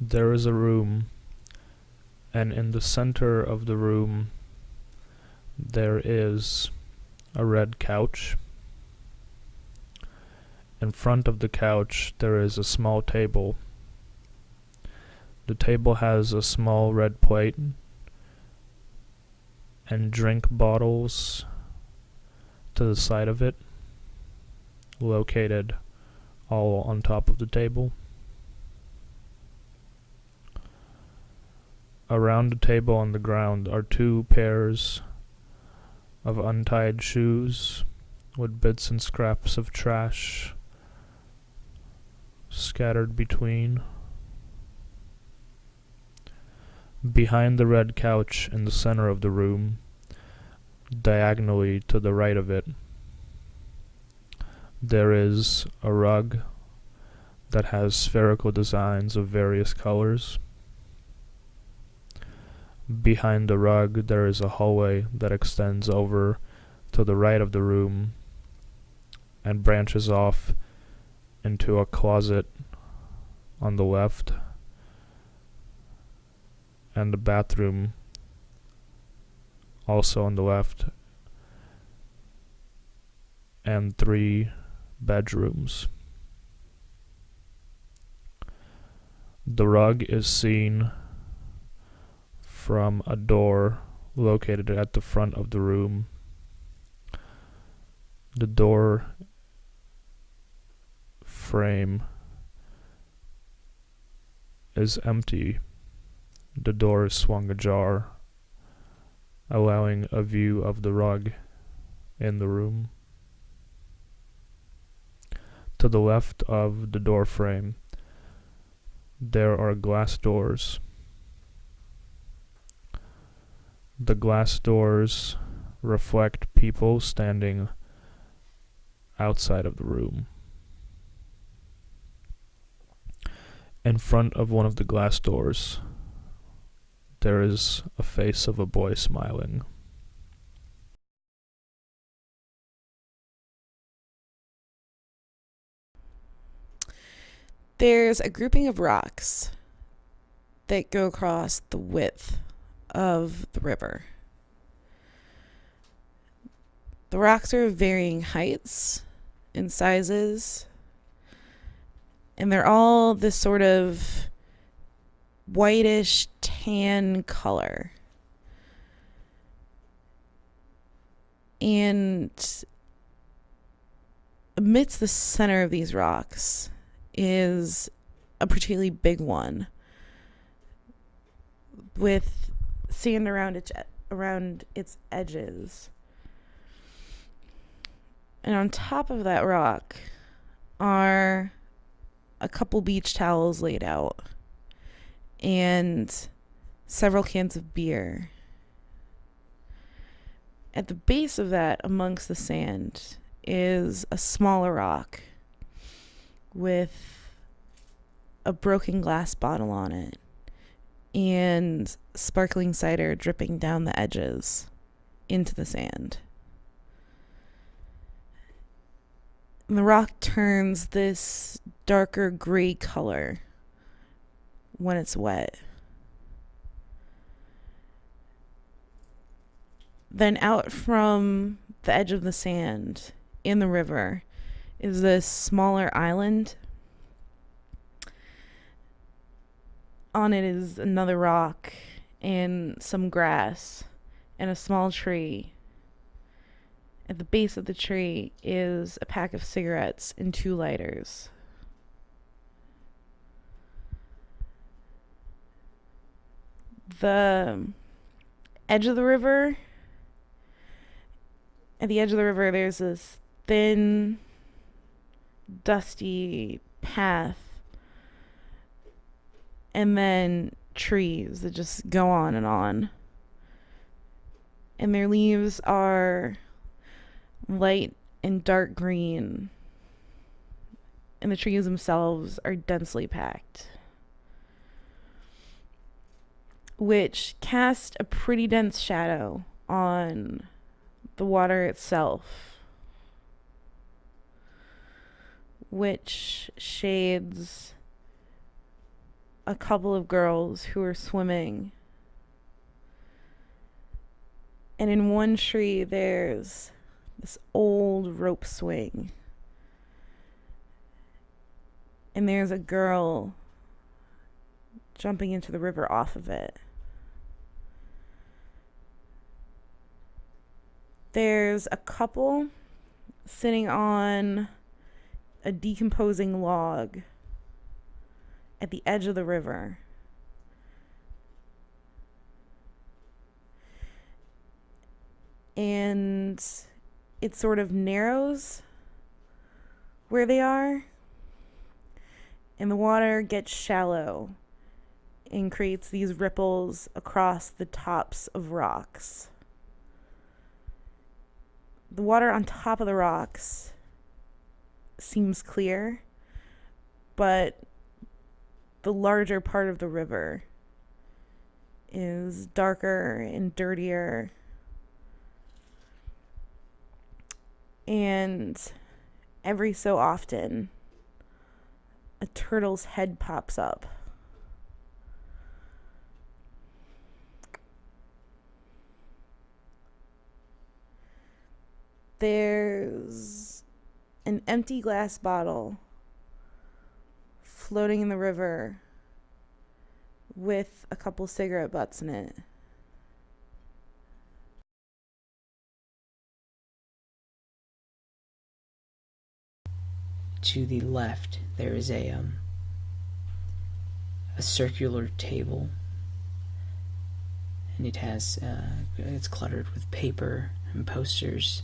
There is a room, and in the center of the room there is a red couch. In front of the couch there is a small table. The table has a small red plate and drink bottles to the side of it, located all on top of the table. Around the table on the ground are 2 pairs of untied shoes with bits and scraps of trash scattered between. Behind the red couch in the center of the room, diagonally to the right of it, there is a rug that has spherical designs of various colors. Behind the rug there is a hallway that extends over to the right of the room and branches off into a closet on the left, and the bathroom also on the left, and 3 bedrooms. The rug is seen from a door located at the front of the room. The door frame is empty. The door is swung ajar, allowing a view of the rug in the room. To the left of the door frame, there are glass doors. The glass doors reflect people standing outside of the room. In front of one of the glass doors, there is a face of a boy smiling. There's a grouping of rocks that go across the width of the river. The rocks are of varying heights and sizes, and they're all this sort of whitish tan color. And amidst the center of these rocks is a particularly big one with sand around its edges. And on top of that rock are a couple beach towels laid out and several cans of beer. At the base of that, amongst the sand, is a smaller rock with a broken glass bottle on it and sparkling cider dripping down the edges into the sand. And the rock turns this darker gray color when it's wet. Then out from the edge of the sand in the river is this smaller island. On it is another rock and some grass and a small tree. At the base of the tree is a pack of cigarettes and 2 lighters. The edge of the river, at the edge of the river, there's this thin, dusty path, and then trees that just go on. And their leaves are light and dark green, and the trees themselves are densely packed, which cast a pretty dense shadow on the water itself, which shades a couple of girls who are swimming. And in one tree, there's this old rope swing. And there's a girl jumping into the river off of it. There's a couple sitting on a decomposing log at the edge of the river. And it sort of narrows where they are, and the water gets shallow and creates these ripples across the tops of rocks. The water on top of the rocks seems clear, but the larger part of the river is darker and dirtier. And every so often, a turtle's head pops up. There's an empty glass bottle floating in the river with a couple cigarette butts in it. To the left, there is a circular table, and it's cluttered with paper and posters,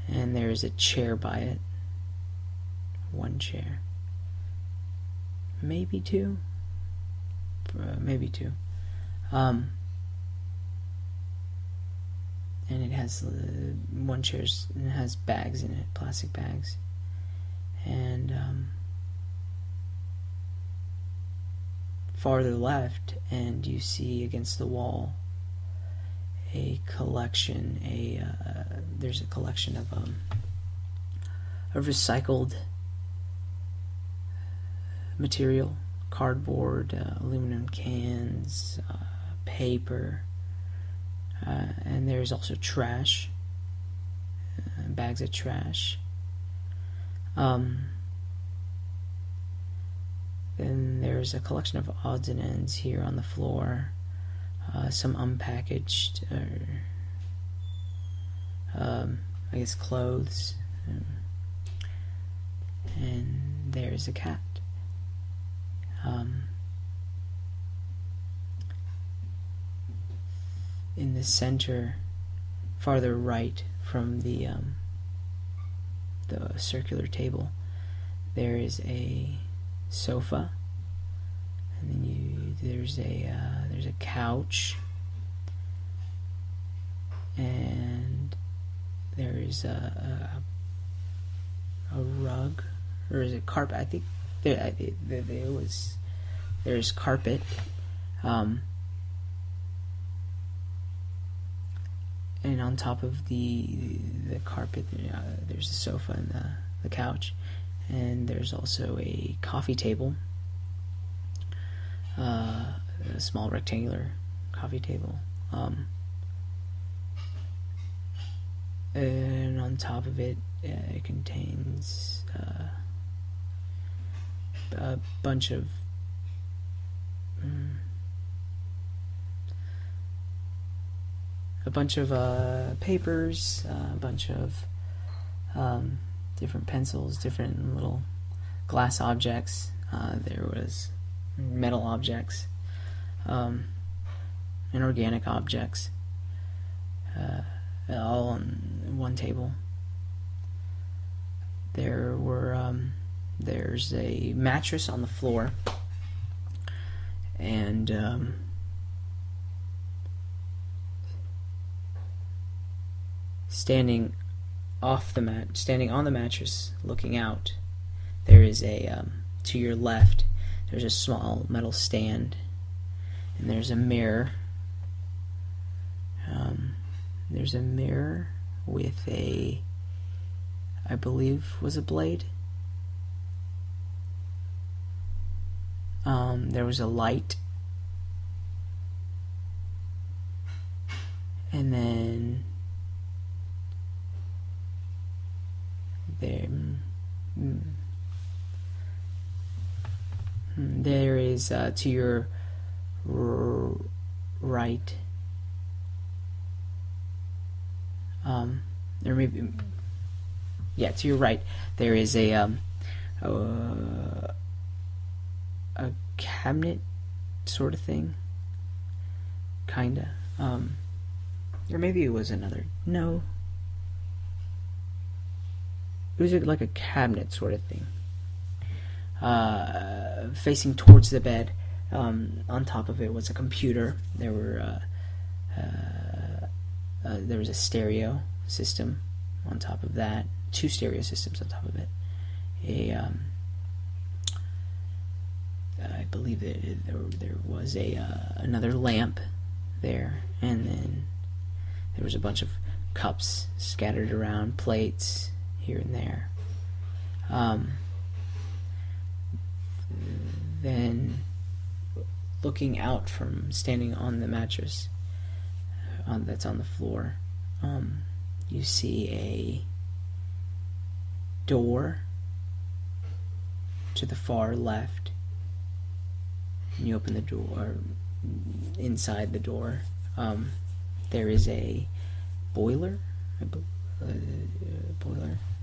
and there is a chair by it. One chair, maybe two, and it has one chair has bags in it, plastic bags. And farther left, and you see against the wall a collection. There's a collection of recycled material: cardboard, aluminum cans, paper, and there's also trash, bags of trash. Then there's a collection of odds and ends here on the floor, some unpackaged, I guess clothes, and there's a cat. In the center, farther right from the circular table, there is a sofa, and then there's a couch, and there is a rug, or is it carpet? I think there's carpet, and on top of the carpet, there's a sofa and the couch, and there's also a coffee table, a small rectangular coffee table, and on top of it, it contains a bunch of papers, a bunch of different pencils, different little glass objects. There was metal objects, and organic objects, all on one table. There's a mattress on the floor, and standing on the mattress, looking out, there is to your left, there's a small metal stand, and there's a mirror. There's a mirror with I believe was a blade. There was a light, and then there is to your right, or maybe, yeah, to your right, there is a cabinet sort of thing, kinda, or maybe it was another, no, it was like a cabinet sort of thing, facing towards the bed. On top of it was a computer. There was a stereo system on top of that, 2 stereo systems on top of it. I believe that there was another lamp there, and then there was a bunch of cups scattered around, plates here and there. Then, looking out from standing on the mattress that's on the floor, you see a door to the far left. And you open the door. Inside the door, there is a boiler,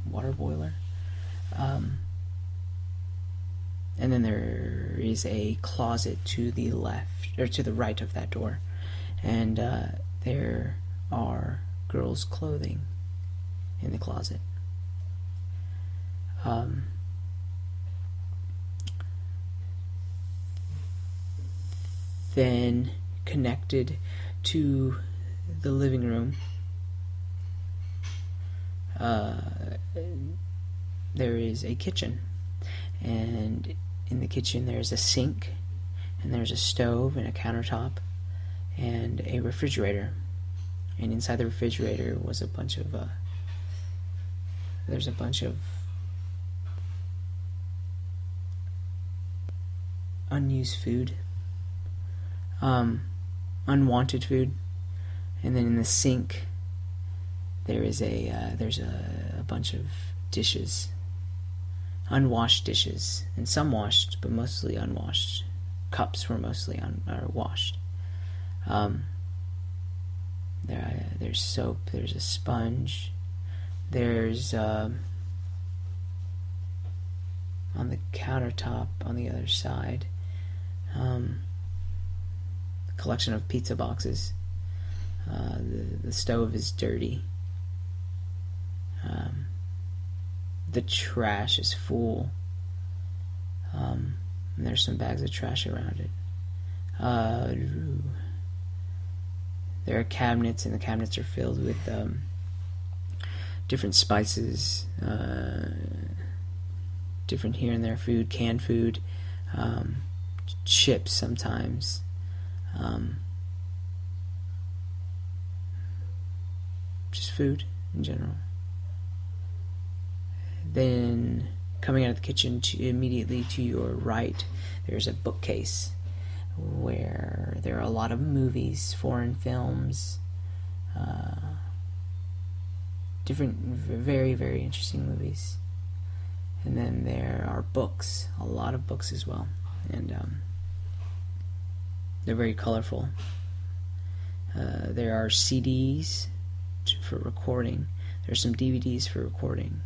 water boiler, and then there is a closet to the left, or to the right of that door, and there are girls' clothing in the closet. Then, connected to the living room, there is a kitchen, and in the kitchen there's a sink, and there's a stove and a countertop and a refrigerator, and inside the refrigerator was a bunch of there's a bunch of unused food, unwanted food. And then in the sink there's a bunch of dishes, unwashed dishes, and some washed, but mostly unwashed. Cups were mostly washed. There's soap, there's a sponge, there's on the countertop on the other side, a collection of pizza boxes. The stove is dirty. The trash is full. And there's some bags of trash around it. There are cabinets, and the cabinets are filled with different spices, different here and there food, canned food, chips sometimes. Just food in general. Then, coming out of the kitchen, immediately to your right, there's a bookcase where there are a lot of movies, foreign films, different, very, very interesting movies. And then there are books, a lot of books as well, and they're very colorful. There are CDs for recording. There's some DVDs for recording.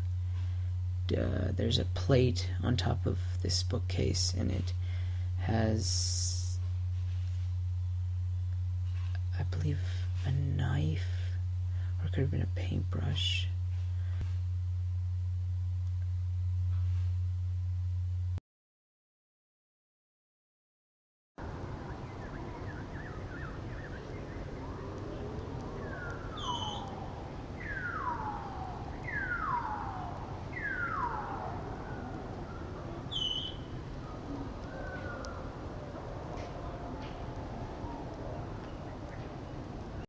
There's a plate on top of this bookcase, and it has, I believe, a knife, or it could have been a paintbrush.